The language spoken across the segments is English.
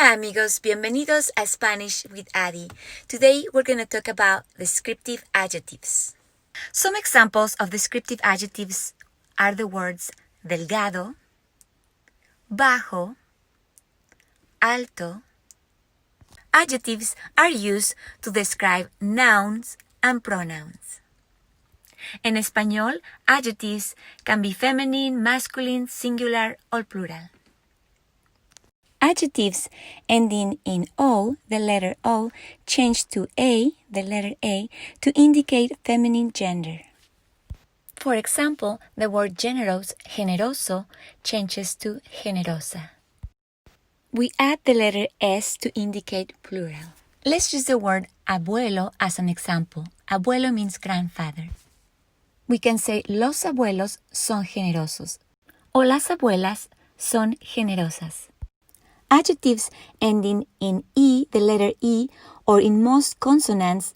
Hola amigos, bienvenidos a Spanish with Ady. Today we're going to talk about descriptive adjectives. Some examples of descriptive adjectives are the words delgado, bajo, alto. Adjectives are used to describe nouns and pronouns. En español, adjectives can be feminine, masculine, singular, or plural. Adjectives ending in O, the letter O, change to A, the letter A, to indicate feminine gender. For example, the word generoso changes to generosa. We add the letter S to indicate plural. Let's use the word abuelo as an example. Abuelo means grandfather. We can say los abuelos son generosos o las abuelas son generosas. Adjectives ending in E, the letter E, or in most consonants,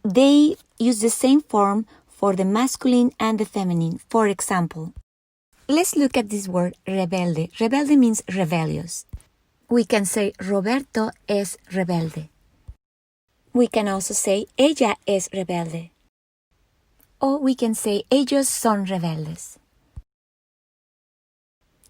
they use the same form for the masculine and the feminine. For example, let's look at this word rebelde. Rebelde means rebellious. We can say Roberto es rebelde. We can also say ella es rebelde. Or we can say ellos son rebeldes.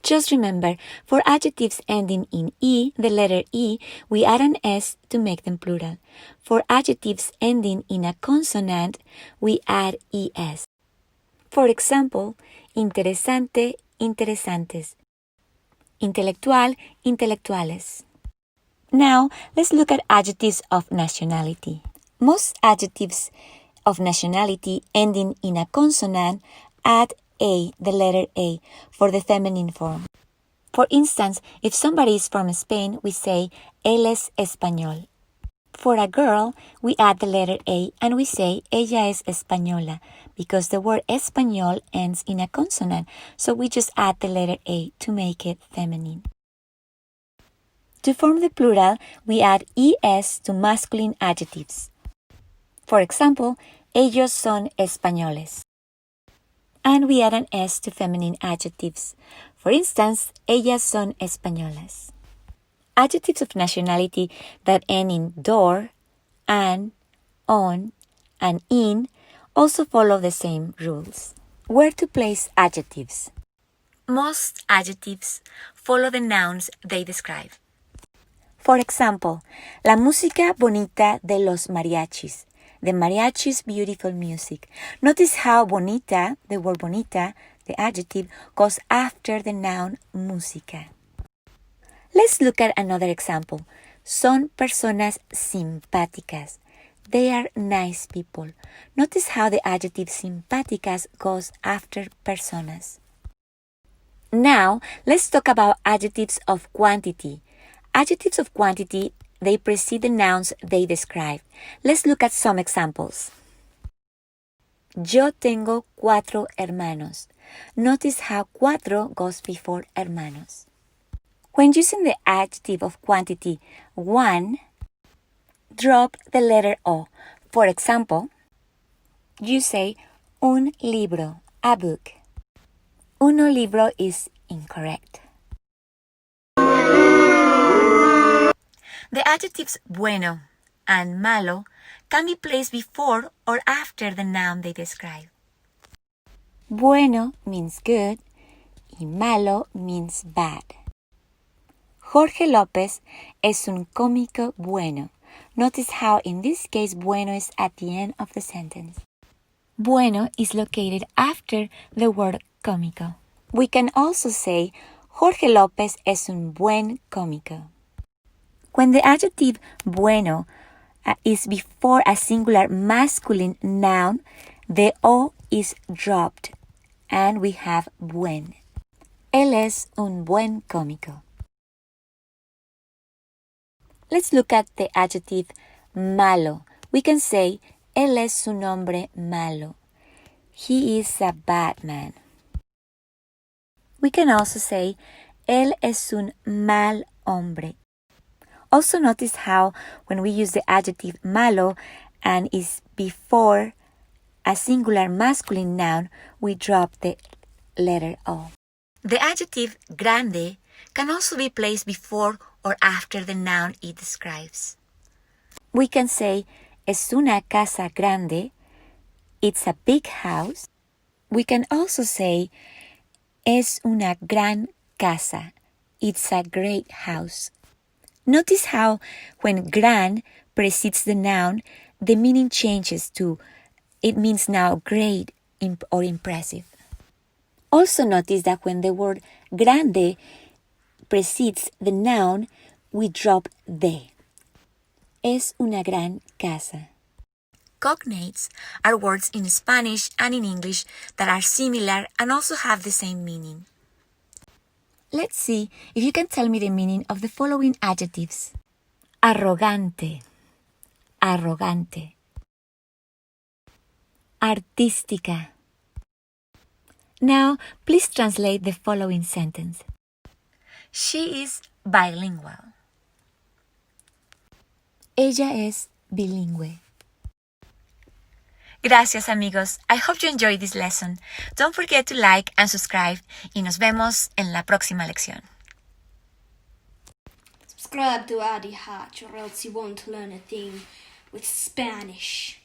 Just remember, for adjectives ending in E, the letter E, we add an S to make them plural. For adjectives ending in a consonant, we add ES. For example, interesante, interesantes. Intelectual, intelectuales. Now, let's look at adjectives of nationality. Most adjectives of nationality ending in a consonant add A, the letter A, for the feminine form. For instance, if somebody is from Spain, we say, él es español. For a girl, we add the letter A and we say, ella es española, because the word español ends in a consonant, so we just add the letter A to make it feminine. To form the plural, we add ES to masculine adjectives. For example, ellos son españoles. And we add an S to feminine adjectives. For instance, ellas son españolas. Adjectives of nationality that end in door, an, on, and in also follow the same rules. Where to place adjectives? Most adjectives follow the nouns they describe. For example, la música bonita de los mariachis. The mariachi's beautiful music. Notice how bonita, the word bonita, the adjective, goes after the noun música. Let's look at another example. Son personas simpáticas. They are nice people. Notice how the adjective simpáticas goes after personas. Now, let's talk about adjectives of quantity. Adjectives of quantity, they precede the nouns they describe. Let's look at some examples. Yo tengo 4 hermanos. Notice how cuatro goes before hermanos. When using the adjective of quantity one, drop the letter O. For example, you say un libro, a book. Uno libro is incorrect. The adjectives bueno and malo can be placed before or after the noun they describe. Bueno means good y malo means bad. Jorge López es un cómico bueno. Notice how in this case bueno is at the end of the sentence. Bueno is located after the word cómico. We can also say Jorge López es un buen cómico. When the adjective bueno is before a singular masculine noun, the O is dropped and we have buen. Él es un buen cómico. Let's look at the adjective malo. We can say, él es un hombre malo. He is a bad man. We can also say, él es un mal hombre. Also notice how when we use the adjective malo and is before a singular masculine noun, we drop the letter O. The adjective grande can also be placed before or after the noun it describes. We can say, es una casa grande, it's a big house. We can also say, es una gran casa, it's a great house. Notice how when gran precedes the noun, the meaning changes to, it means now great or impressive. Also notice that when the word grande precedes the noun, we drop de. Es una gran casa. Cognates are words in Spanish and in English that are similar and also have the same meaning. Let's see if you can tell me the meaning of the following adjectives. Arrogante, arrogante. Artística. Now, please translate the following sentence. She is bilingual. Ella es bilingüe. Gracias amigos. I hope you enjoyed this lesson. Don't forget to like and subscribe y nos vemos en la próxima lección. Subscribe to Ady or else you won't learn a thing with Spanish.